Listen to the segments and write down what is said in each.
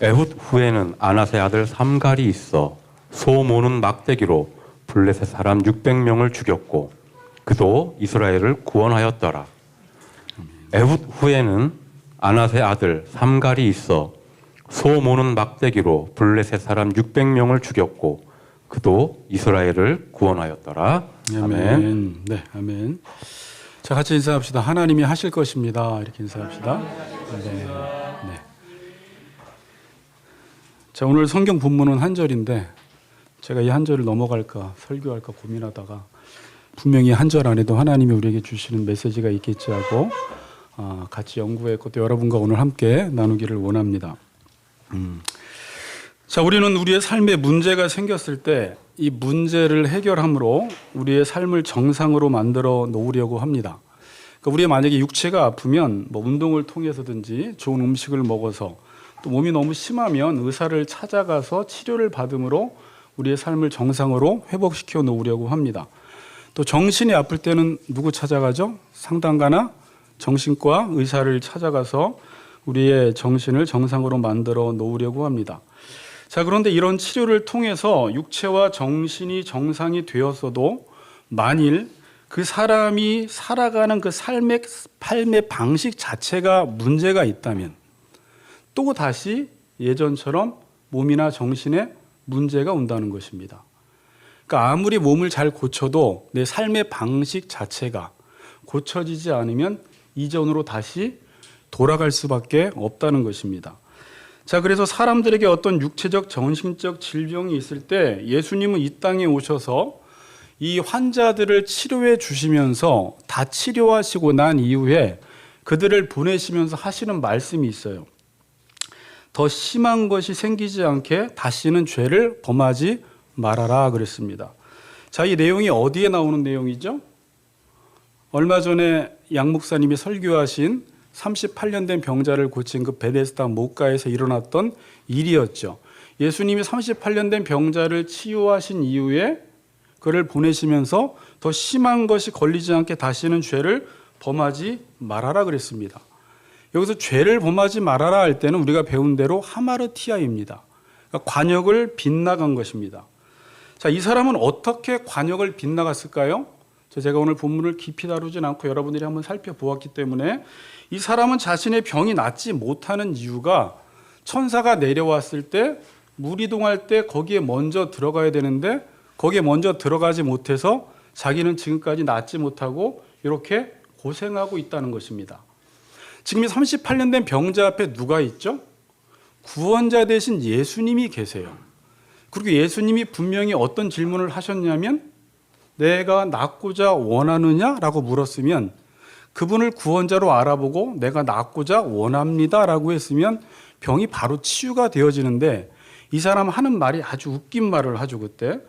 에훗 후에는 아낫의 아들 삼갈이 있어 소 모는 막대기로 블레셋 사람 600명을 죽였고 그도 이스라엘을 구원하였더라. 에훗 후에는 아낫의 아들 삼갈이 있어 소 모는 막대기로 블레셋 사람 600명을 죽였고 그도 이스라엘을 구원하였더라. 아멘. 네, 아멘. 자, 같이 인사합시다. 하나님이 하실 것입니다. 이렇게 인사합시다. 네, 네. 자, 오늘 성경 본문은 한 절인데 제가 이 한 절을 넘어갈까 설교할까 고민하다가 분명히 한 절 안에도 하나님이 우리에게 주시는 메시지가 있겠지 하고 같이 연구했고 또 여러분과 오늘 함께 나누기를 원합니다. 자, 우리는 우리의 삶에 문제가 생겼을 때 이 문제를 해결함으로 우리의 삶을 정상으로 만들어 놓으려고 합니다. 그러니까 우리의 만약에 육체가 아프면 뭐 운동을 통해서든지 좋은 음식을 먹어서 또 몸이 너무 심하면 의사를 찾아가서 치료를 받음으로 우리의 삶을 정상으로 회복시켜 놓으려고 합니다. 또 정신이 아플 때는 누구 찾아가죠? 상담가나 정신과 의사를 찾아가서 우리의 정신을 정상으로 만들어 놓으려고 합니다. 자, 그런데 이런 치료를 통해서 육체와 정신이 정상이 되었어도 만일 그 사람이 살아가는 그 삶의 방식 자체가 문제가 있다면 또 다시 예전처럼 몸이나 정신에 문제가 온다는 것입니다. 그러니까 아무리 몸을 잘 고쳐도 내 삶의 방식 자체가 고쳐지지 않으면 이전으로 다시 돌아갈 수밖에 없다는 것입니다. 자, 그래서 사람들에게 어떤 육체적, 정신적 질병이 있을 때 예수님은 이 땅에 오셔서 이 환자들을 치료해 주시면서 다 치료하시고 난 이후에 그들을 보내시면서 하시는 말씀이 있어요. 더 심한 것이 생기지 않게 다시는 죄를 범하지 말아라 그랬습니다. 자, 이 내용이 어디에 나오는 내용이죠? 얼마 전에 양 목사님이 설교하신 38년 된 병자를 고친 그 베데스다 목가에서 일어났던 일이었죠. 예수님이 38년 된 병자를 치유하신 이후에 그를 보내시면서 더 심한 것이 걸리지 않게 다시는 죄를 범하지 말아라 그랬습니다. 여기서 죄를 범하지 말아라 할 때는 우리가 배운 대로 하마르티아입니다. 그러니까 관역을 빗나간 것입니다. 자, 이 사람은 어떻게 관역을 빗나갔을까요? 제가 오늘 본문을 깊이 다루진 않고 여러분들이 한번 살펴보았기 때문에 이 사람은 자신의 병이 낫지 못하는 이유가 천사가 내려왔을 때 무리동할 때 거기에 먼저 들어가야 되는데 거기에 먼저 들어가지 못해서 자기는 지금까지 낫지 못하고 이렇게 고생하고 있다는 것입니다. 지금 이 38년 된 병자 앞에 누가 있죠? 구원자 대신 예수님이 계세요. 그리고 예수님이 분명히 어떤 질문을 하셨냐면 내가 낫고자 원하느냐라고 물었으면 그분을 구원자로 알아보고 내가 낫고자 원합니다라고 했으면 병이 바로 치유가 되어지는데 이 사람 하는 말이 아주 웃긴 말을 하죠. 그때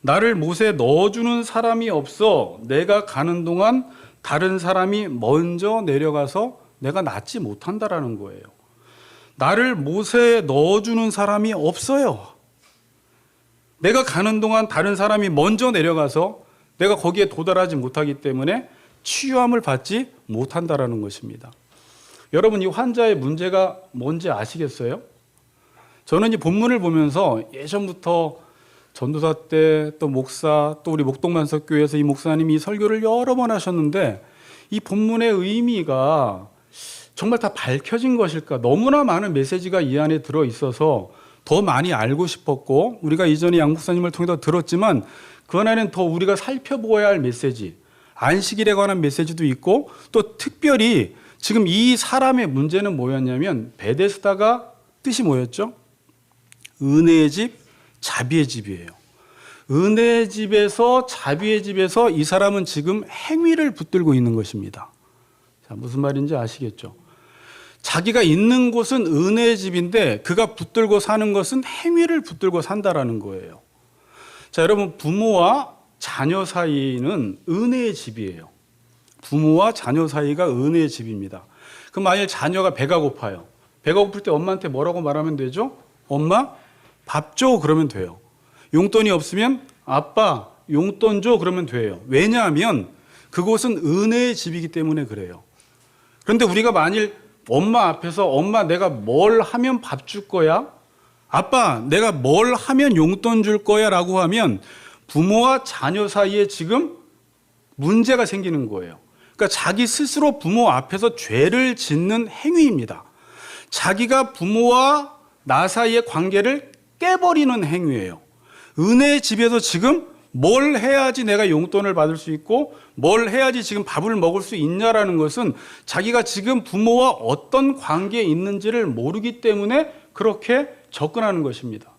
나를 못에 넣어주는 사람이 없어 내가 가는 동안 다른 사람이 먼저 내려가서 내가 낫지 못한다라는 거예요. 나를 못에 넣어주는 사람이 없어요. 내가 가는 동안 다른 사람이 먼저 내려가서 내가 거기에 도달하지 못하기 때문에 치유함을 받지 못한다라는 것입니다. 여러분, 이 환자의 문제가 뭔지 아시겠어요? 저는 이 본문을 보면서 예전부터 전도사 때 또 목사 또 우리 목동만석교회에서 이 목사님이 이 설교를 여러 번 하셨는데 이 본문의 의미가 정말 다 밝혀진 것일까? 너무나 많은 메시지가 이 안에 들어있어서 더 많이 알고 싶었고 우리가 이전에 양 목사님을 통해서 들었지만 그 안에는 더 우리가 살펴보아야 할 메시지, 안식일에 관한 메시지도 있고 또 특별히 지금 이 사람의 문제는 뭐였냐면 베데스다가 뜻이 뭐였죠? 은혜의 집, 자비의 집이에요. 은혜의 집에서 자비의 집에서 이 사람은 지금 행위를 붙들고 있는 것입니다. 자, 무슨 말인지 아시겠죠? 자기가 있는 곳은 은혜의 집인데 그가 붙들고 사는 것은 행위를 붙들고 산다라는 거예요. 자, 여러분, 부모와 자녀 사이는 은혜의 집이에요. 부모와 자녀 사이가 은혜의 집입니다. 그럼 만일 자녀가 배가 고파요. 배가 고플 때 엄마한테 뭐라고 말하면 되죠? 엄마, 밥 줘. 그러면 돼요. 용돈이 없으면 아빠, 용돈 줘. 그러면 돼요. 왜냐하면 그곳은 은혜의 집이기 때문에 그래요. 그런데 우리가 만일 엄마 앞에서 엄마 내가 뭘 하면 밥 줄 거야? 아빠, 내가 뭘 하면 용돈 줄 거야 라고 하면 부모와 자녀 사이에 지금 문제가 생기는 거예요. 그러니까 자기 스스로 부모 앞에서 죄를 짓는 행위입니다. 자기가 부모와 나 사이의 관계를 깨버리는 행위예요. 은혜의 집에서 지금 뭘 해야지 내가 용돈을 받을 수 있고 뭘 해야지 지금 밥을 먹을 수 있냐라는 것은 자기가 지금 부모와 어떤 관계에 있는지를 모르기 때문에 그렇게 접근하는 것입니다.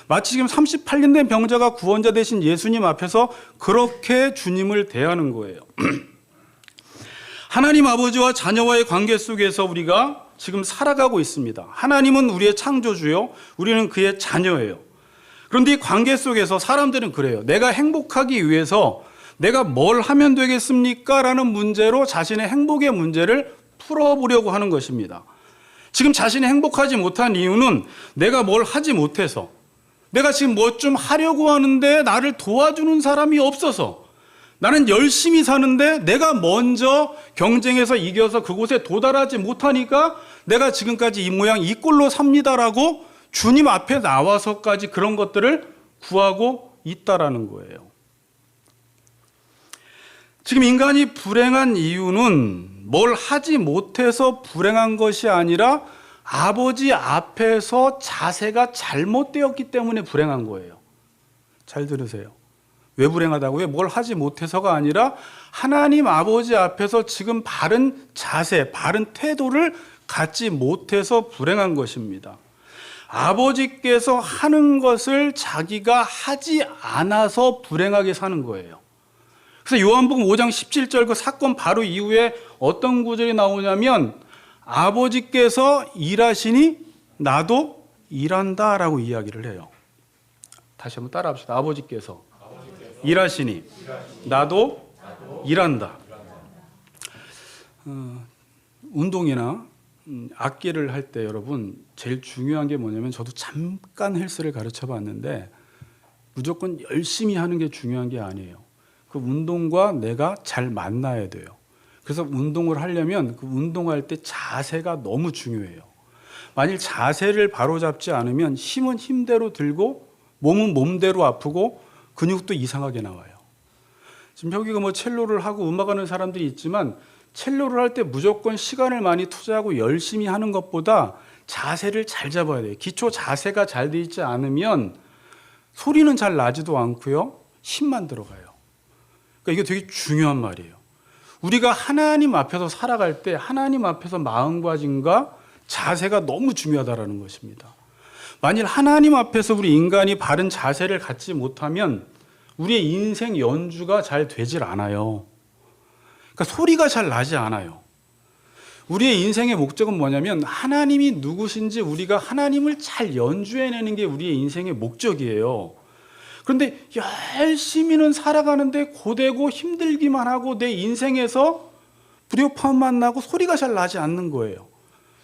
마치 지금 38년 된 병자가 구원자 되신 예수님 앞에서 그렇게 주님을 대하는 거예요. 하나님 아버지와 자녀와의 관계 속에서 우리가 지금 살아가고 있습니다. 하나님은 우리의 창조주요, 우리는 그의 자녀예요. 그런데 이 관계 속에서 사람들은 그래요. 내가 행복하기 위해서 내가 뭘 하면 되겠습니까? 라는 문제로 자신의 행복의 문제를 풀어보려고 하는 것입니다. 지금 자신이 행복하지 못한 이유는 내가 뭘 하지 못해서, 내가 지금 뭐 좀 하려고 하는데 나를 도와주는 사람이 없어서, 나는 열심히 사는데 내가 먼저 경쟁해서 이겨서 그곳에 도달하지 못하니까 내가 지금까지 이 모양 이 꼴로 삽니다라고 주님 앞에 나와서까지 그런 것들을 구하고 있다라는 거예요. 지금 인간이 불행한 이유는 뭘 하지 못해서 불행한 것이 아니라 아버지 앞에서 자세가 잘못되었기 때문에 불행한 거예요. 잘 들으세요. 왜 불행하다고요? 뭘 하지 못해서가 아니라 하나님 아버지 앞에서 지금 바른 자세, 바른 태도를 갖지 못해서 불행한 것입니다. 아버지께서 하는 것을 자기가 하지 않아서 불행하게 사는 거예요. 그래서 요한복음 5장 17절 그 사건 바로 이후에 어떤 구절이 나오냐면 아버지께서 일하시니 나도 일한다라고 이야기를 해요. 다시 한번 따라합시다. 아버지께서 일하시니 나도 일한다. 운동이나 악기를 할 때 여러분 제일 중요한 게 뭐냐면 저도 잠깐 헬스를 가르쳐 봤는데 무조건 열심히 하는 게 중요한 게 아니에요. 그 운동과 내가 잘 만나야 돼요. 그래서 운동을 하려면 그 운동할 때 자세가 너무 중요해요. 만일 자세를 바로잡지 않으면 힘은 힘대로 들고 몸은 몸대로 아프고 근육도 이상하게 나와요. 지금 여기가 뭐 첼로를 하고 음악하는 사람들이 있지만 첼로를 할 때 무조건 시간을 많이 투자하고 열심히 하는 것보다 자세를 잘 잡아야 돼요. 기초 자세가 잘 돼 있지 않으면 소리는 잘 나지도 않고요. 힘만 들어가요. 그러니까 이게 되게 중요한 말이에요. 우리가 하나님 앞에서 살아갈 때 하나님 앞에서 마음가짐과 자세가 너무 중요하다는 것입니다. 만일 하나님 앞에서 우리 인간이 바른 자세를 갖지 못하면 우리의 인생 연주가 잘 되질 않아요. 그러니까 소리가 잘 나지 않아요. 우리의 인생의 목적은 뭐냐면 하나님이 누구신지 우리가 하나님을 잘 연주해내는 게 우리의 인생의 목적이에요. 그런데 열심히는 살아가는데 고되고 힘들기만 하고 내 인생에서 불협화음만 나고 소리가 잘 나지 않는 거예요.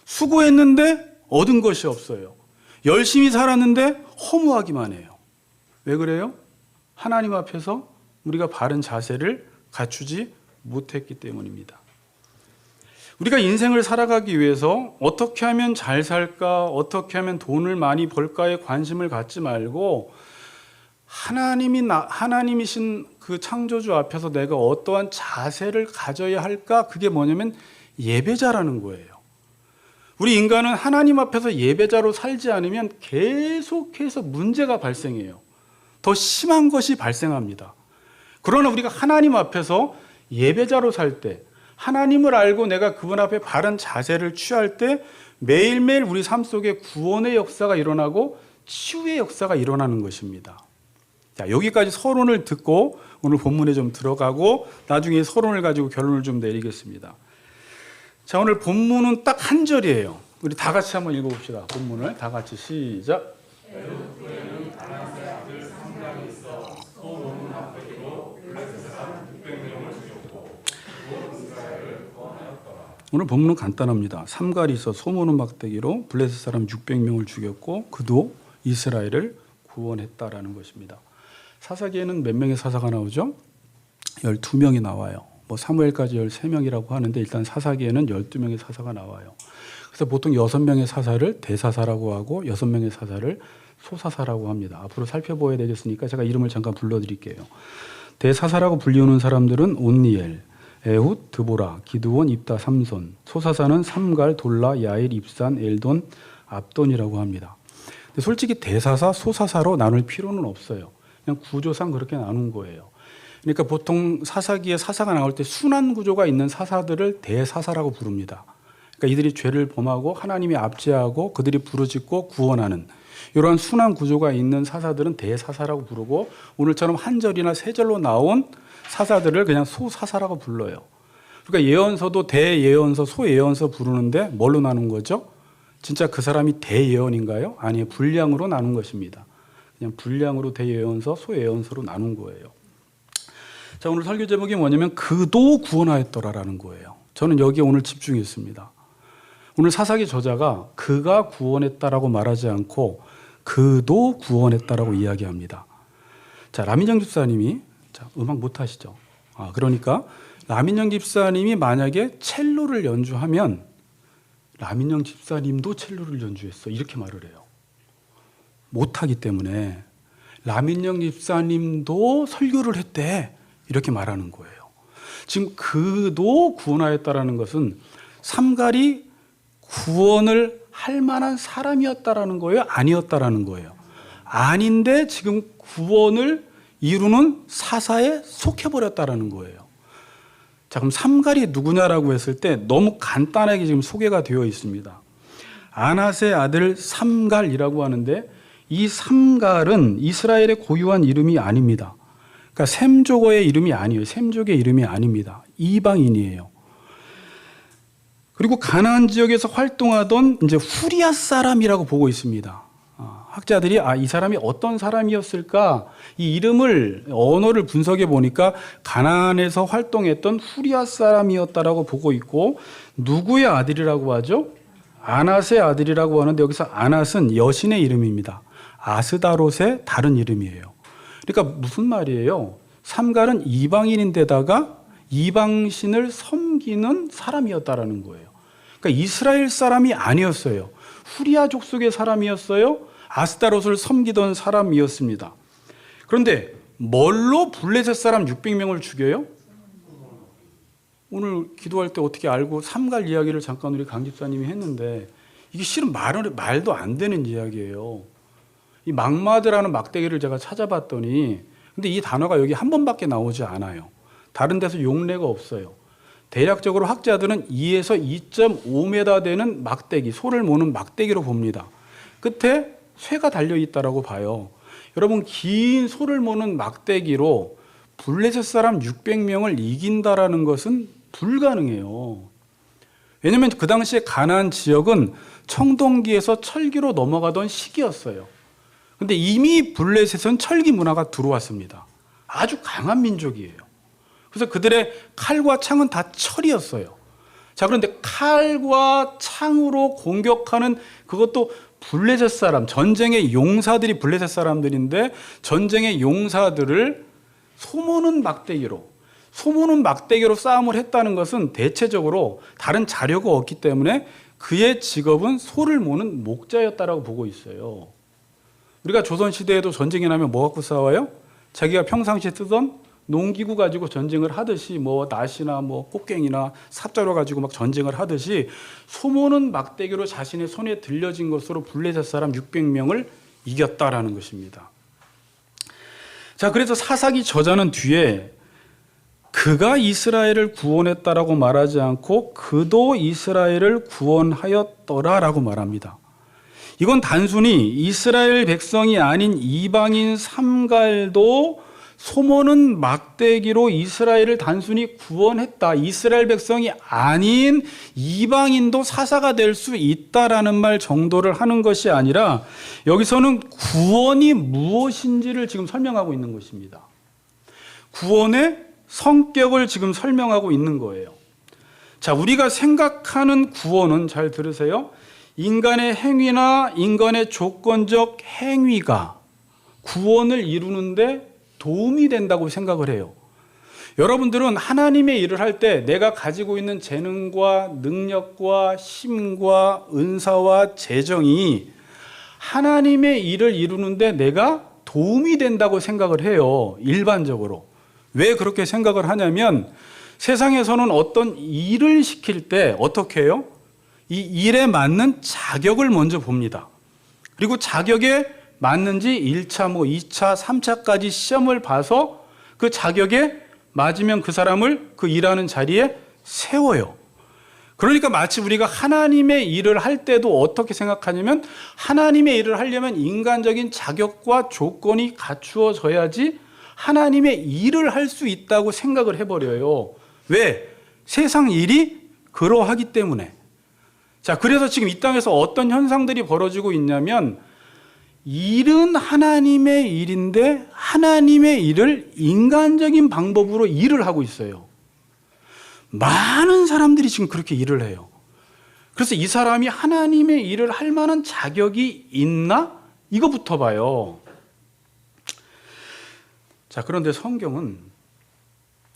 수고했는데 얻은 것이 없어요. 열심히 살았는데 허무하기만 해요. 왜 그래요? 하나님 앞에서 우리가 바른 자세를 갖추지 못했기 때문입니다. 우리가 인생을 살아가기 위해서 어떻게 하면 잘 살까, 어떻게 하면 돈을 많이 벌까에 관심을 갖지 말고 하나님이신 그 창조주 앞에서 내가 어떠한 자세를 가져야 할까? 그게 뭐냐면 예배자라는 거예요. 우리 인간은 하나님 앞에서 예배자로 살지 않으면 계속해서 문제가 발생해요. 더 심한 것이 발생합니다. 그러나 우리가 하나님 앞에서 예배자로 살 때, 하나님을 알고 내가 그분 앞에 바른 자세를 취할 때 매일매일 우리 삶 속에 구원의 역사가 일어나고 치유의 역사가 일어나는 것입니다. 자, 여기까지 서론을 듣고 오늘 본문에 좀 들어가고 나중에 서론을 가지고 결론을 좀 내리겠습니다. 자, 오늘 본문은 딱 한 절이에요. 우리 다 같이 한번 읽어봅시다. 본문을 다 같이 시작. 오늘 본문은 간단합니다. 삼갈이 있어 소모는 막대기로 블레셋 사람 600명을 죽였고 그도 이스라엘을 구원했다라는 것입니다. 사사기에는 몇 명의 사사가 나오죠? 12명이 나와요. 뭐 사무엘까지 13명이라고 하는데 일단 사사기에는 12명의 사사가 나와요. 그래서 보통 6명의 사사를 대사사라고 하고 6명의 사사를 소사사라고 합니다. 앞으로 살펴봐야 되겠으니까 제가 이름을 잠깐 불러드릴게요. 대사사라고 불리우는 사람들은 온니엘, 에훗, 드보라, 기드온, 입다, 삼손. 소사사는 삼갈, 돌라, 야일, 입산, 엘돈, 압돈이라고 합니다. 근데 솔직히 대사사, 소사사로 나눌 필요는 없어요. 그냥 구조상 그렇게 나눈 거예요. 그러니까 보통 사사기에 사사가 나올 때 순환 구조가 있는 사사들을 대사사라고 부릅니다. 그러니까 이들이 죄를 범하고 하나님이 압제하고 그들이 부르짖고 구원하는 이러한 순환 구조가 있는 사사들은 대사사라고 부르고 오늘처럼 한 절이나 세 절로 나온 사사들을 그냥 소사사라고 불러요. 그러니까 예언서도 대예언서, 소예언서 부르는데 뭘로 나눈 거죠? 진짜 그 사람이 대예언인가요? 아니에요. 분량으로 나눈 것입니다. 그냥 분량으로 대예언서, 소예언서로 나눈 거예요. 자, 오늘 설교 제목이 뭐냐면 그도 구원하였더라라는 거예요. 저는 여기에 오늘 집중했습니다. 오늘 사사기 저자가 그가 구원했다라고 말하지 않고 그도 구원했다라고 이야기합니다. 자, 라민정 집사님이 음악 못 하시죠? 그러니까 라민정 집사님이 만약에 첼로를 연주하면 라민정 집사님도 첼로를 연주했어 이렇게 말을 해요. 못하기 때문에 라민정 집사님도 설교를 했대 이렇게 말하는 거예요. 지금 그도 구원하였다라는 것은 삼갈이 구원을 할 만한 사람이었다라는 거예요? 아니었다라는 거예요? 아닌데 지금 구원을 이루는 사사에 속해버렸다라는 거예요. 자, 그럼 삼갈이 누구냐라고 했을 때 너무 간단하게 지금 소개가 되어 있습니다. 아낫의 아들 삼갈이라고 하는데 이 삼갈은 이스라엘의 고유한 이름이 아닙니다. 그러니까 셈족어의 이름이 아니에요. 셈족의 이름이 아닙니다. 이방인이에요. 그리고 가나안 지역에서 활동하던 이제 후리아 사람이라고 보고 있습니다. 학자들이 이 사람이 어떤 사람이었을까? 이 이름을 언어를 분석해 보니까 가나안에서 활동했던 후리아 사람이었다라고 보고 있고 누구의 아들이라고 하죠? 아낫의 아들이라고 하는데 여기서 아낫은 여신의 이름입니다. 아스다롯의 다른 이름이에요. 그러니까 무슨 말이에요? 삼갈은 이방인인데다가 이방신을 섬기는 사람이었다라는 거예요. 그러니까 이스라엘 사람이 아니었어요. 후리아 족속의 사람이었어요. 아스타롯을 섬기던 사람이었습니다. 그런데 뭘로 블레셋 사람 600명을 죽여요? 오늘 기도할 때 어떻게 알고 삼갈 이야기를 잠깐 우리 강 집사님이 했는데 이게 실은 말도 안 되는 이야기예요. 이 막마드라는 막대기를 제가 찾아봤더니 근데 이 단어가 여기 한 번밖에 나오지 않아요. 다른 데서 용례가 없어요. 대략적으로 학자들은 2에서 2.5m 되는 막대기, 소를 모는 막대기로 봅니다. 끝에 쇠가 달려있다라고 봐요. 여러분 긴 소를 모는 막대기로 블레셋 사람 600명을 이긴다라는 것은 불가능해요. 왜냐하면 그 당시에 가나안 지역은 청동기에서 철기로 넘어가던 시기였어요. 근데 이미 블레셋은 철기 문화가 들어왔습니다. 아주 강한 민족이에요. 그래서 그들의 칼과 창은 다 철이었어요. 자, 그런데 칼과 창으로 공격하는 그것도 블레셋 사람, 전쟁의 용사들이 블레셋 사람들인데 전쟁의 용사들을 소모는 막대기로 싸움을 했다는 것은 대체적으로 다른 자료가 없기 때문에 그의 직업은 소를 모는 목자였다라고 보고 있어요. 우리가 조선시대에도 전쟁이 나면 뭐 갖고 싸워요? 자기가 평상시에 쓰던 농기구 가지고 전쟁을 하듯이 뭐 낫이나 뭐 꽃갱이나 삽자루 가지고 막 전쟁을 하듯이 소모는 막대기로 자신의 손에 들려진 것으로 블레셋 사람 600명을 이겼다라는 것입니다. 자, 그래서 사사기 저자는 뒤에 그가 이스라엘을 구원했다라고 말하지 않고 그도 이스라엘을 구원하였더라라고 말합니다. 이건 단순히 이스라엘 백성이 아닌 이방인 삼갈도 소모는 막대기로 이스라엘을 단순히 구원했다. 이스라엘 백성이 아닌 이방인도 사사가 될 수 있다라는 말 정도를 하는 것이 아니라 여기서는 구원이 무엇인지를 지금 설명하고 있는 것입니다. 구원의 성격을 지금 설명하고 있는 거예요. 자, 우리가 생각하는 구원은 잘 들으세요. 인간의 행위나 인간의 조건적 행위가 구원을 이루는데 도움이 된다고 생각을 해요. 여러분들은 하나님의 일을 할 때 내가 가지고 있는 재능과 능력과 힘과 은사와 재정이 하나님의 일을 이루는데 내가 도움이 된다고 생각을 해요. 일반적으로. 왜 그렇게 생각을 하냐면 세상에서는 어떤 일을 시킬 때 어떻게 해요? 이 일에 맞는 자격을 먼저 봅니다. 그리고 자격에 맞는지 1차, 2차, 3차까지 시험을 봐서 그 자격에 맞으면 그 사람을 그 일하는 자리에 세워요. 그러니까 마치 우리가 하나님의 일을 할 때도 어떻게 생각하냐면 하나님의 일을 하려면 인간적인 자격과 조건이 갖추어져야지 하나님의 일을 할 수 있다고 생각을 해버려요. 왜? 세상 일이 그러하기 때문에. 자, 그래서 지금 이 땅에서 어떤 현상들이 벌어지고 있냐면 일은 하나님의 일인데 하나님의 일을 인간적인 방법으로 일을 하고 있어요. 많은 사람들이 지금 그렇게 일을 해요. 그래서 이 사람이 하나님의 일을 할 만한 자격이 있나? 이거부터 봐요. 자, 그런데 성경은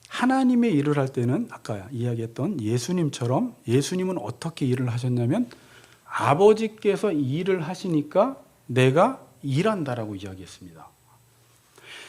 하나님의 일을 할 때는 아까 이야기했던 예수님처럼 예수님은 어떻게 일을 하셨냐면 아버지께서 일을 하시니까 내가 일한다라고 이야기했습니다.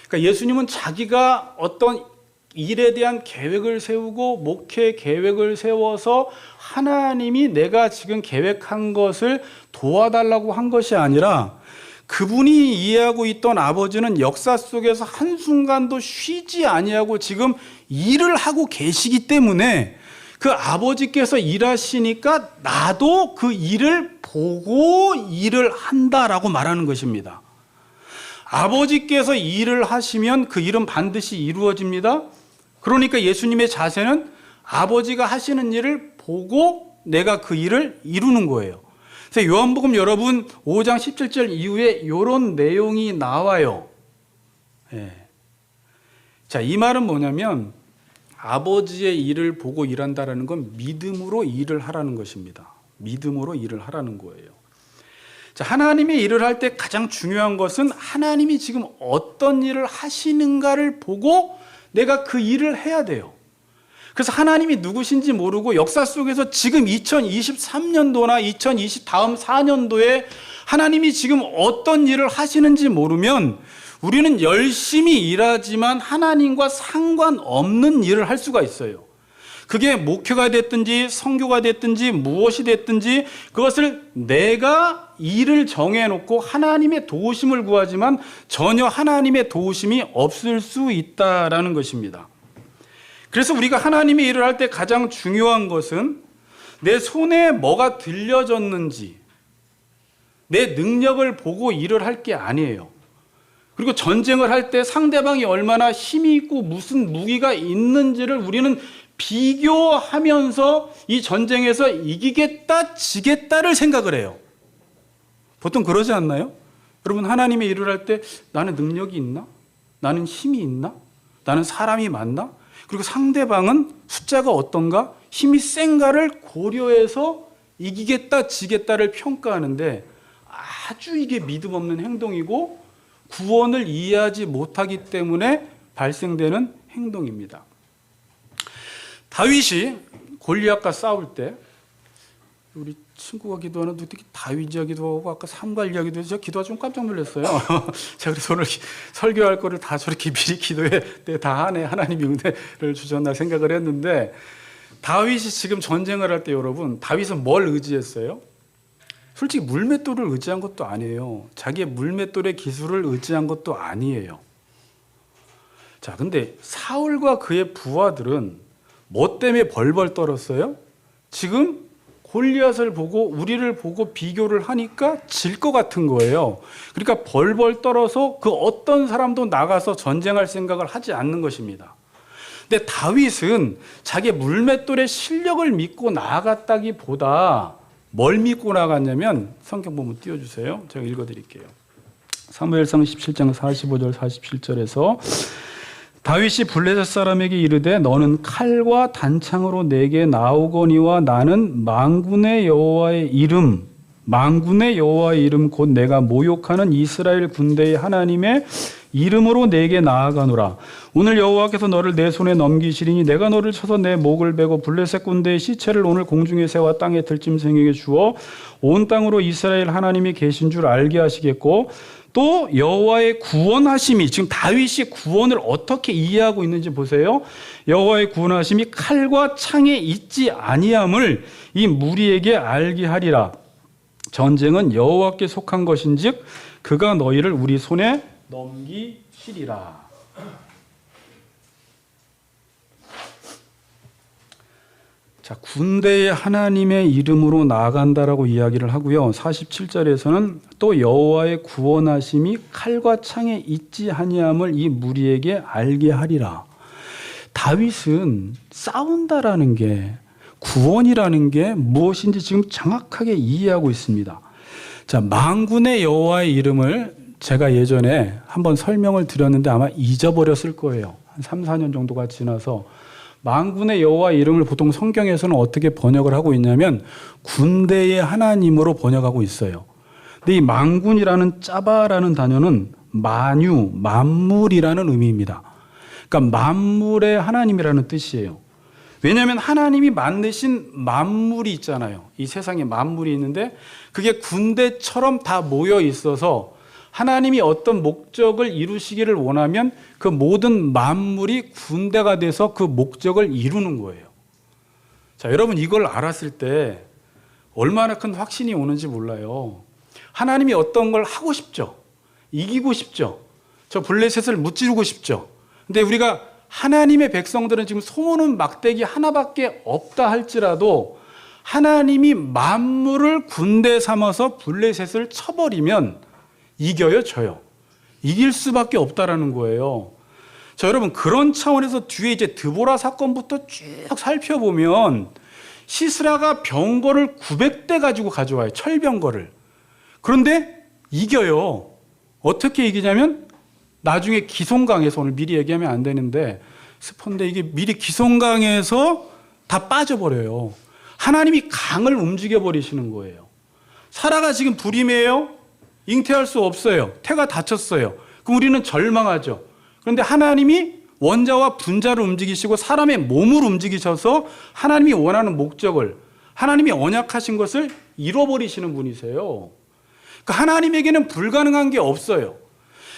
그러니까 예수님은 자기가 어떤 일에 대한 계획을 세우고 목회 계획을 세워서 하나님이 내가 지금 계획한 것을 도와달라고 한 것이 아니라 그분이 이해하고 있던 아버지는 역사 속에서 한순간도 쉬지 아니하고 지금 일을 하고 계시기 때문에 그 아버지께서 일하시니까 나도 그 일을 보고 일을 한다라고 말하는 것입니다. 아버지께서 일을 하시면 그 일은 반드시 이루어집니다. 그러니까 예수님의 자세는 아버지가 하시는 일을 보고 내가 그 일을 이루는 거예요. 그래서 요한복음 여러분 5장 17절 이후에 이런 내용이 나와요. 예. 자, 이 말은 뭐냐면 아버지의 일을 보고 일한다라는 건 믿음으로 일을 하라는 것입니다. 믿음으로 일을 하라는 거예요. 자, 하나님의 일을 할 때 가장 중요한 것은 하나님이 지금 어떤 일을 하시는가를 보고 내가 그 일을 해야 돼요. 그래서 하나님이 누구신지 모르고 역사 속에서 지금 2023년도나 2020 다음 4년도에 하나님이 지금 어떤 일을 하시는지 모르면 우리는 열심히 일하지만 하나님과 상관없는 일을 할 수가 있어요. 그게 목회가 됐든지 선교가 됐든지 무엇이 됐든지 그것을 내가 일을 정해놓고 하나님의 도우심을 구하지만 전혀 하나님의 도우심이 없을 수 있다라는 것입니다. 그래서 우리가 하나님의 일을 할 때 가장 중요한 것은 내 손에 뭐가 들려졌는지 내 능력을 보고 일을 할 게 아니에요. 그리고 전쟁을 할 때 상대방이 얼마나 힘이 있고 무슨 무기가 있는지를 우리는 비교하면서 이 전쟁에서 이기겠다, 지겠다를 생각을 해요. 보통 그러지 않나요? 여러분, 하나님의 일을 할 때 나는 능력이 있나? 나는 힘이 있나? 나는 사람이 맞나? 그리고 상대방은 숫자가 어떤가? 힘이 센가를 고려해서 이기겠다, 지겠다를 평가하는데 아주 이게 믿음 없는 행동이고 구원을 이해하지 못하기 때문에 발생되는 행동입니다. 다윗이 골리앗과 싸울 때 우리 친구가 기도하는 어떻게 다윗 이야기도 하고 아까 삼갈 이야기도 해서 제가 기도가 좀 깜짝 놀랐어요. 제가 그래서 오늘 설교할 거를 다 저렇게 미리 기도해 다 하네. 하나님이 은혜를 주셨나 생각을 했는데 다윗이 지금 전쟁을 할 때 여러분 다윗은 뭘 의지했어요? 솔직히 물맷돌을 의지한 것도 아니에요. 자기의 물맷돌의 기술을 의지한 것도 아니에요. 자, 근데 사울과 그의 부하들은 뭐 때문에 벌벌 떨었어요? 지금 골리앗을 보고 우리를 보고 비교를 하니까 질 것 같은 거예요. 그러니까 벌벌 떨어서 그 어떤 사람도 나가서 전쟁할 생각을 하지 않는 것입니다. 근데 다윗은 자기의 물맷돌의 실력을 믿고 나아갔다기보다 뭘 믿고 나갔냐면 성경 보면 띄워주세요. 제가 읽어드릴게요. 사무엘상 17장 45절 47절에서 다윗이 블레셋 사람에게 이르되 너는 칼과 단창으로 내게 나오거니와 나는 만군의 여호와의 이름 곧 내가 모욕하는 이스라엘 군대의 하나님의 이름으로 내게 나아가노라. 오늘 여호와께서 너를 내 손에 넘기시리니 내가 너를 쳐서 내 목을 베고 블레셋 군대의 시체를 오늘 공중에 새와 땅에 들짐승에게 주어 온 땅으로 이스라엘 하나님이 계신 줄 알게 하시겠고, 또 여호와의 구원하심이, 지금 다윗이 구원을 어떻게 이해하고 있는지 보세요. 여호와의 구원하심이 칼과 창에 있지 아니함을 이 무리에게 알게 하리라. 전쟁은 여호와께 속한 것인즉 그가 너희를 우리 손에 넘기시리라. 자, 군대에 하나님의 이름으로 나아간다라고 이야기를 하고요. 47절에서는 또 여호와의 구원하심이 칼과 창에 있지 아니함을 이 무리에게 알게 하리라. 다윗은 싸운다라는 게, 구원이라는 게 무엇인지 지금 정확하게 이해하고 있습니다. 자, 만군의 여호와의 이름을 제가 예전에 한번 설명을 드렸는데 아마 잊어버렸을 거예요. 한 3, 4년 정도가 지나서 만군의 여호와 이름을 보통 성경에서는 어떻게 번역을 하고 있냐면 군대의 하나님으로 번역하고 있어요. 근데 이 만군이라는 짜바라는 단어는 만유, 만물이라는 의미입니다. 그러니까 만물의 하나님이라는 뜻이에요. 왜냐하면 하나님이 만드신 만물이 있잖아요. 이 세상에 만물이 있는데 그게 군대처럼 다 모여 있어서 하나님이 어떤 목적을 이루시기를 원하면 그 모든 만물이 군대가 돼서 그 목적을 이루는 거예요. 자, 여러분 이걸 알았을 때 얼마나 큰 확신이 오는지 몰라요. 하나님이 어떤 걸 하고 싶죠. 이기고 싶죠. 저 블레셋을 무찌르고 싶죠. 근데 우리가 하나님의 백성들은 지금 소모는 막대기 하나밖에 없다 할지라도 하나님이 만물을 군대 삼아서 블레셋을 쳐버리면 이겨요, 져요? 이길 수밖에 없다라는 거예요. 자, 여러분 그런 차원에서 뒤에 이제 드보라 사건부터 쭉 살펴보면 시스라가 병거를 900대 가지고 가져와요. 철병거를. 그런데 이겨요. 어떻게 이기냐면 나중에 기송강에서, 오늘 미리 얘기하면 안 되는데 스폰데 이게 미리 기송강에서 다 빠져버려요. 하나님이 강을 움직여 버리시는 거예요. 사라가 지금 불임이에요. 잉태할 수 없어요. 태가 다쳤어요. 그럼 우리는 절망하죠. 그런데 하나님이 원자와 분자를 움직이시고 사람의 몸을 움직이셔서 하나님이 원하는 목적을, 하나님이 언약하신 것을 이뤄버리시는 분이세요. 그러니까 하나님에게는 불가능한 게 없어요.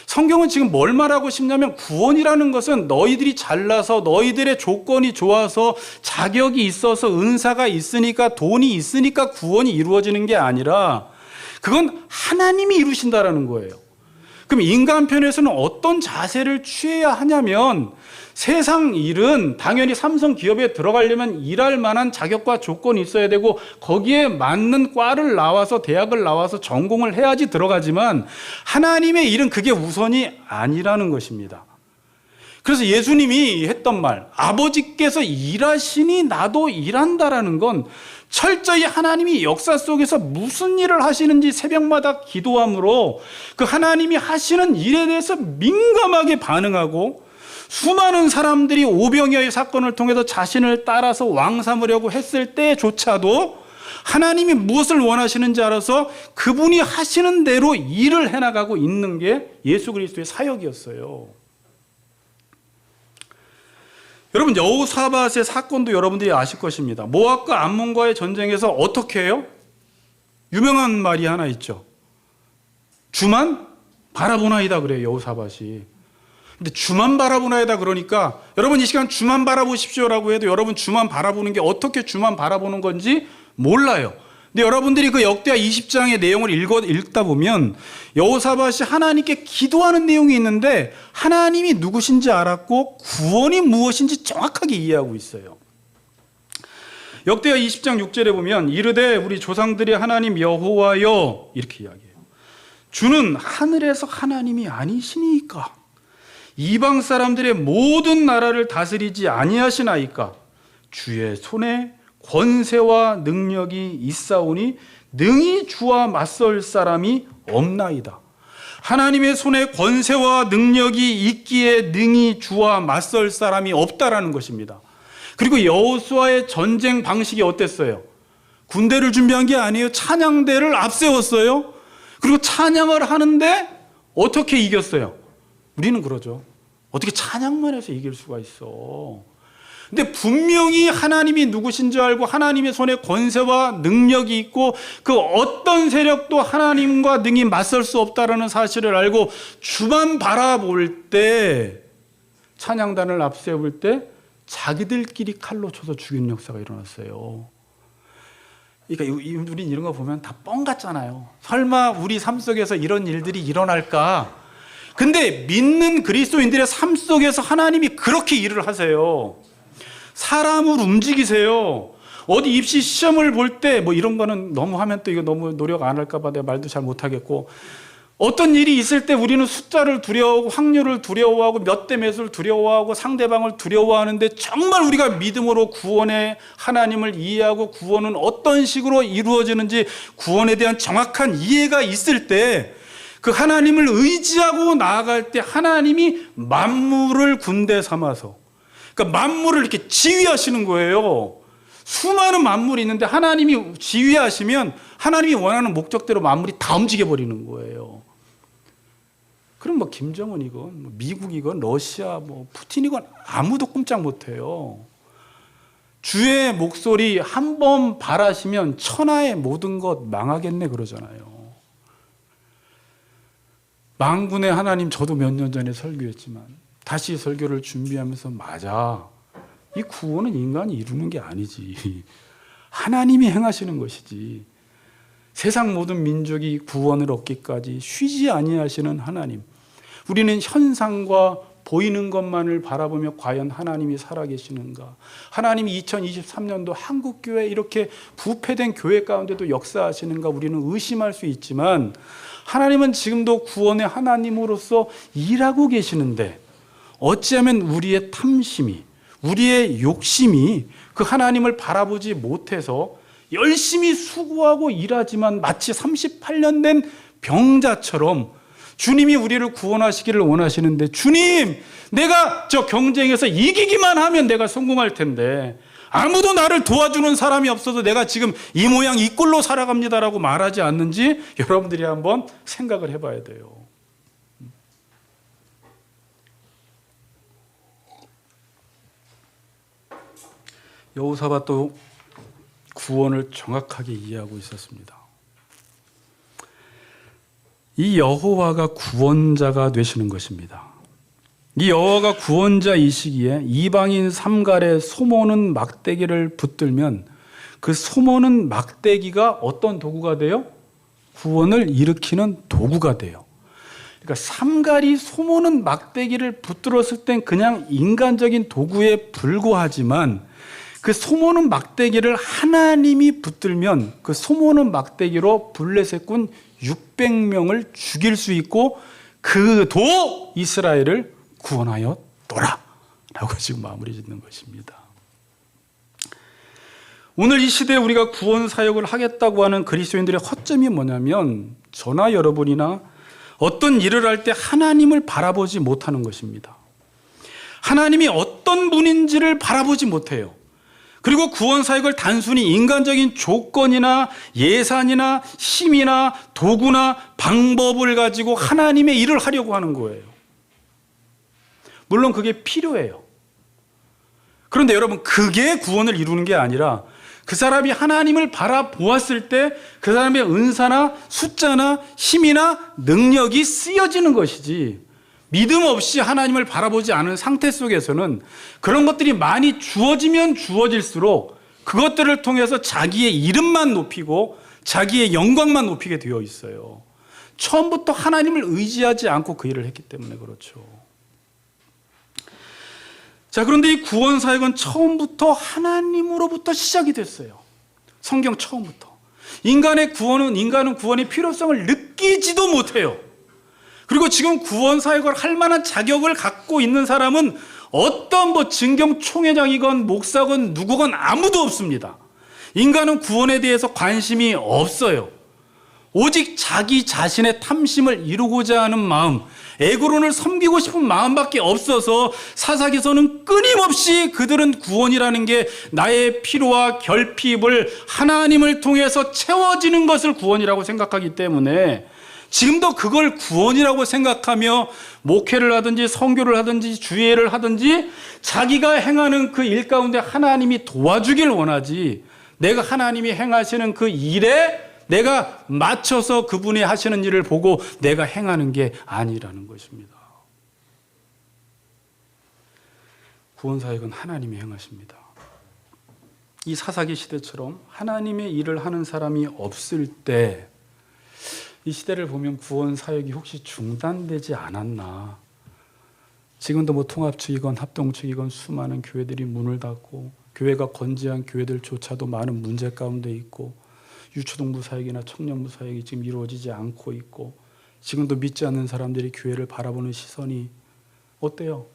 성경은 지금 뭘 말하고 싶냐면 구원이라는 것은 너희들이 잘나서 너희들의 조건이 좋아서 자격이 있어서 은사가 있으니까 돈이 있으니까 구원이 이루어지는 게 아니라 그건 하나님이 이루신다라는 거예요. 그럼 인간 편에서는 어떤 자세를 취해야 하냐면 세상 일은 당연히 삼성 기업에 들어가려면 일할 만한 자격과 조건이 있어야 되고 거기에 맞는 과를 나와서 대학을 나와서 전공을 해야지 들어가지만 하나님의 일은 그게 우선이 아니라는 것입니다. 그래서 예수님이 했던 말, 아버지께서 일하시니 나도 일한다라는 건 철저히 하나님이 역사 속에서 무슨 일을 하시는지 새벽마다 기도함으로 그 하나님이 하시는 일에 대해서 민감하게 반응하고 수많은 사람들이 오병이어의 사건을 통해서 자신을 따라서 왕 삼으려고 했을 때조차도 하나님이 무엇을 원하시는지 알아서 그분이 하시는 대로 일을 해나가고 있는 게 예수 그리스도의 사역이었어요. 여러분 여호사밧의 사건도 여러분들이 아실 것입니다. 모압과 암몬과의 전쟁에서 어떻게 해요? 유명한 말이 하나 있죠. 주만 바라보나이다 그래요, 여호사밧이. 근데 주만 바라보나이다 그러니까 여러분 이 시간 주만 바라보십시오라고 해도 여러분 주만 바라보는 게 어떻게 주만 바라보는 건지 몰라요. 근데 여러분들이 그 역대하 20장의 내용을 읽다 보면 여호사밧이 하나님께 기도하는 내용이 있는데 하나님이 누구신지 알았고 구원이 무엇인지 정확하게 이해하고 있어요. 역대하 20장 6절에 보면 이르되 우리 조상들의 하나님 여호와여 이렇게 이야기해요. 주는 하늘에서 하나님이 아니시니까 이방 사람들의 모든 나라를 다스리지 아니하시나이까 주의 손에 권세와 능력이 있사오니 능히 주와 맞설 사람이 없나이다. 하나님의 손에 권세와 능력이 있기에 능히 주와 맞설 사람이 없다라는 것입니다. 그리고 여호수아의 전쟁 방식이 어땠어요? 군대를 준비한 게 아니에요. 찬양대를 앞세웠어요. 그리고 찬양을 하는데 어떻게 이겼어요? 우리는 그러죠. 어떻게 찬양만 해서 이길 수가 있어. 근데 분명히 하나님이 누구신 줄 알고 하나님의 손에 권세와 능력이 있고 그 어떤 세력도 하나님과 능히 맞설 수 없다라는 사실을 알고 주만 바라볼 때, 찬양단을 앞세울 때 자기들끼리 칼로 쳐서 죽이는 역사가 일어났어요. 그러니까 우린 이런 거 보면 다 뻥 같잖아요. 설마 우리 삶 속에서 이런 일들이 일어날까? 근데 믿는 그리스도인들의 삶 속에서 하나님이 그렇게 일을 하세요. 사람을 움직이세요. 어디 입시 시험을 볼 때 뭐 이런 거는 너무 하면 또 이거 너무 노력 안 할까 봐 내가 말도 잘 못하겠고, 어떤 일이 있을 때 우리는 숫자를 두려워하고 확률을 두려워하고 몇 대 몇을 두려워하고 상대방을 두려워하는데, 정말 우리가 믿음으로 구원의 하나님을 이해하고 구원은 어떤 식으로 이루어지는지 구원에 대한 정확한 이해가 있을 때, 그 하나님을 의지하고 나아갈 때 하나님이 만물을 군대 삼아서, 그러니까 만물을 이렇게 지휘하시는 거예요. 수많은 만물이 있는데 하나님이 지휘하시면 하나님이 원하는 목적대로 만물이 다 움직여버리는 거예요. 그럼 뭐 김정은이건 뭐 미국이건 러시아 뭐 푸틴이건 아무도 꼼짝 못해요. 주의 목소리 한 번 발하시면 천하의 모든 것 망하겠네 그러잖아요. 만군의 하나님, 저도 몇 년 전에 설교했지만 다시 설교를 준비하면서, 맞아, 이 구원은 인간이 이루는 게 아니지, 하나님이 행하시는 것이지. 세상 모든 민족이 구원을 얻기까지 쉬지 아니하시는 하나님. 우리는 현상과 보이는 것만을 바라보며 과연 하나님이 살아계시는가? 하나님이 2023년도 한국교회 이렇게 부패된 교회 가운데도 역사하시는가? 우리는 의심할 수 있지만 하나님은 지금도 구원의 하나님으로서 일하고 계시는데, 어찌하면 우리의 탐심이, 우리의 욕심이 그 하나님을 바라보지 못해서 열심히 수고하고 일하지만 마치 38년 된 병자처럼 주님이 우리를 구원하시기를 원하시는데, 주님, 내가 저 경쟁에서 이기기만 하면 내가 성공할 텐데 아무도 나를 도와주는 사람이 없어서 내가 지금 이 모양 이 꼴로 살아갑니다라고 말하지 않는지 여러분들이 한번 생각을 해봐야 돼요. 여호사밧도 구원을 정확하게 이해하고 있었습니다. 이 여호와가 구원자가 되시는 것입니다. 이 여호와가 구원자이시기에 이방인 삼갈에 소모는 막대기를 붙들면 그 소모는 막대기가 어떤 도구가 돼요? 구원을 일으키는 도구가 돼요. 그러니까 삼갈이 소모는 막대기를 붙들었을 땐 그냥 인간적인 도구에 불과하지만, 그 소모는 막대기를 하나님이 붙들면 그 소모는 막대기로 블레셋 군 600명을 죽일 수 있고 그도 이스라엘을 구원하였더라 라고 지금 마무리 짓는 것입니다. 오늘 이 시대에 우리가 구원 사역을 하겠다고 하는 그리스도인들의 허점이 뭐냐면, 저나 여러분이나 어떤 일을 할 때 하나님을 바라보지 못하는 것입니다. 하나님이 어떤 분인지를 바라보지 못해요. 그리고 구원 사역을 단순히 인간적인 조건이나 예산이나 힘이나 도구나 방법을 가지고 하나님의 일을 하려고 하는 거예요. 물론 그게 필요해요. 그런데 여러분, 그게 구원을 이루는 게 아니라 그 사람이 하나님을 바라보았을 때 그 사람의 은사나 숫자나 힘이나 능력이 쓰여지는 것이지, 믿음 없이 하나님을 바라보지 않은 상태 속에서는 그런 것들이 많이 주어지면 주어질수록 그것들을 통해서 자기의 이름만 높이고 자기의 영광만 높이게 되어 있어요. 처음부터 하나님을 의지하지 않고 그 일을 했기 때문에 그렇죠. 자, 그런데 이 구원 사역은 처음부터 하나님으로부터 시작이 됐어요. 성경 처음부터. 인간은 구원의 필요성을 느끼지도 못해요. 그리고 지금 구원 사역을 할 만한 자격을 갖고 있는 사람은 어떤 뭐 진경 총회장이건 목사건 누구건 아무도 없습니다. 인간은 구원에 대해서 관심이 없어요. 오직 자기 자신의 탐심을 이루고자 하는 마음, 에고론을 섬기고 싶은 마음밖에 없어서 사사기서는 끊임없이 그들은 구원이라는 게 나의 피로와 결핍을 하나님을 통해서 채워지는 것을 구원이라고 생각하기 때문에 지금도 그걸 구원이라고 생각하며 목회를 하든지 선교를 하든지 주예를 하든지 자기가 행하는 그 일 가운데 하나님이 도와주길 원하지, 내가 하나님이 행하시는 그 일에 내가 맞춰서 그분이 하시는 일을 보고 내가 행하는 게 아니라는 것입니다. 구원사역은 하나님이 행하십니다. 이 사사기 시대처럼 하나님의 일을 하는 사람이 없을 때 이 시대를 보면 구원사역이 혹시 중단되지 않았나. 지금도 뭐 통합측이건 합동측이건 수많은 교회들이 문을 닫고 교회가 건재한 교회들조차도 많은 문제 가운데 있고 유초동부 사역이나 청년부 사역이 지금 이루어지지 않고 있고 지금도 믿지 않는 사람들이 교회를 바라보는 시선이 어때요?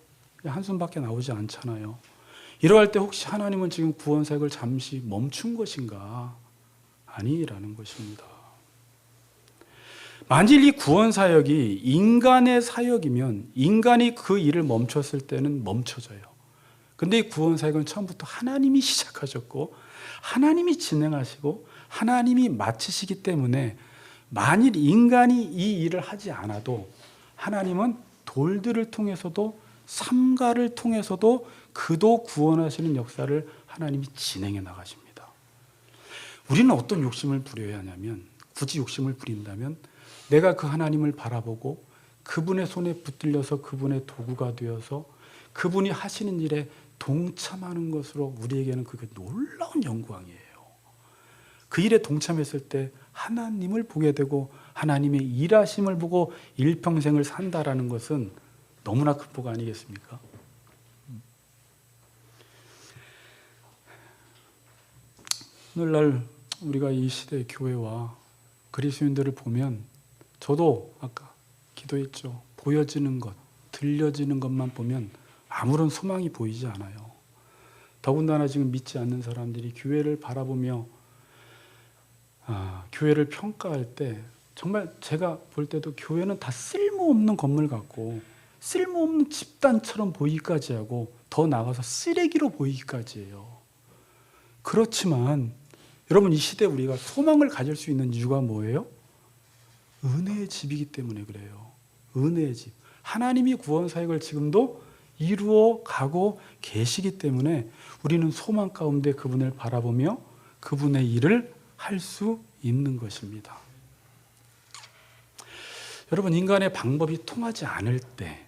한숨밖에 나오지 않잖아요. 이러할 때 혹시 하나님은 지금 구원사역을 잠시 멈춘 것인가? 아니라는 것입니다. 만일 이 구원사역이 인간의 사역이면 인간이 그 일을 멈췄을 때는 멈춰져요. 근데 이 구원사역은 처음부터 하나님이 시작하셨고 하나님이 진행하시고 하나님이 마치시기 때문에 만일 인간이 이 일을 하지 않아도 하나님은 돌들을 통해서도 삼가를 통해서도 그도 구원하시는 역사를 하나님이 진행해 나가십니다. 우리는 어떤 욕심을 부려야 하냐면, 굳이 욕심을 부린다면 내가 그 하나님을 바라보고 그분의 손에 붙들려서 그분의 도구가 되어서 그분이 하시는 일에 동참하는 것으로 우리에게는 그게 놀라운 영광이에요. 그 일에 동참했을 때 하나님을 보게 되고 하나님의 일하심을 보고 일평생을 산다라는 것은 너무나 큰 복 아니겠습니까? 오늘날 우리가 이 시대의 교회와 그리스도인들을 보면 저도 아까 기도했죠. 보여지는 것, 들려지는 것만 보면 아무런 소망이 보이지 않아요. 더군다나 지금 믿지 않는 사람들이 교회를 바라보며 교회를 평가할 때 정말 제가 볼 때도 교회는 다 쓸모없는 건물 같고 쓸모없는 집단처럼 보이기까지 하고 더 나아가서 쓰레기로 보이기까지 해요. 그렇지만 여러분, 이 시대에 우리가 소망을 가질 수 있는 이유가 뭐예요? 은혜의 집이기 때문에 그래요. 은혜의 집. 하나님이 구원사역을 지금도 이루어 가고 계시기 때문에 우리는 소망 가운데 그분을 바라보며 그분의 일을 할 수 있는 것입니다. 여러분, 인간의 방법이 통하지 않을 때,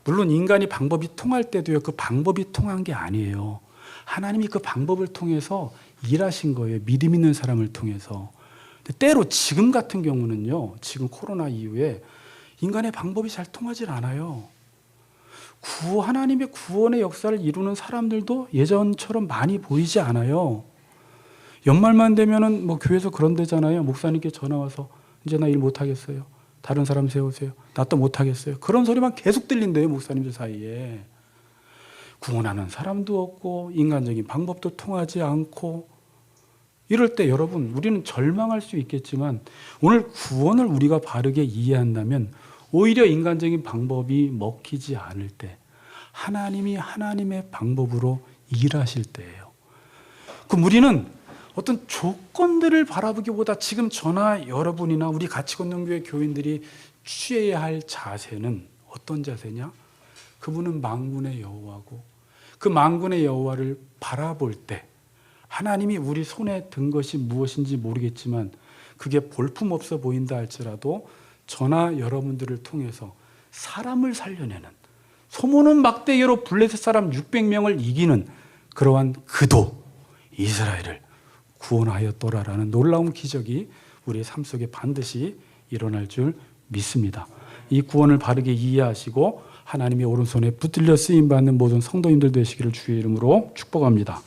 물론 인간이 방법이 통할 때도요, 그 방법이 통한 게 아니에요. 하나님이 그 방법을 통해서 일하신 거예요. 믿음 있는 사람을 통해서. 근데 때로 지금 같은 경우는요, 지금 코로나 이후에 인간의 방법이 잘 통하질 않아요. 하나님의 구원의 역사를 이루는 사람들도 예전처럼 많이 보이지 않아요. 연말만 되면은 뭐 교회에서 그런 데잖아요. 목사님께 전화 와서 이제 나 일 못하겠어요. 다른 사람 세우세요. 나 또 못하겠어요. 그런 소리만 계속 들린대요, 목사님들 사이에. 구원하는 사람도 없고 인간적인 방법도 통하지 않고 이럴 때 여러분, 우리는 절망할 수 있겠지만 오늘 구원을 우리가 바르게 이해한다면 오히려 인간적인 방법이 먹히지 않을 때 하나님이 하나님의 방법으로 일하실 때예요. 그럼 우리는 어떤 조건들을 바라보기보다 지금 저나 여러분이나 우리 같이 걷는 교회 교인들이 취해야 할 자세는 어떤 자세냐? 그분은 만군의 여호와고 그 만군의 여호와를 바라볼 때 하나님이 우리 손에 든 것이 무엇인지 모르겠지만 그게 볼품없어 보인다 할지라도 저나 여러분들을 통해서 사람을 살려내는, 소모는 막대기로 블레셋 사람 600명을 이기는 그러한 그도 이스라엘을 구원하였더라라는 놀라운 기적이 우리의 삶 속에 반드시 일어날 줄 믿습니다. 이 구원을 바르게 이해하시고 하나님의 오른손에 붙들려 쓰임받는 모든 성도님들 되시기를 주의 이름으로 축복합니다.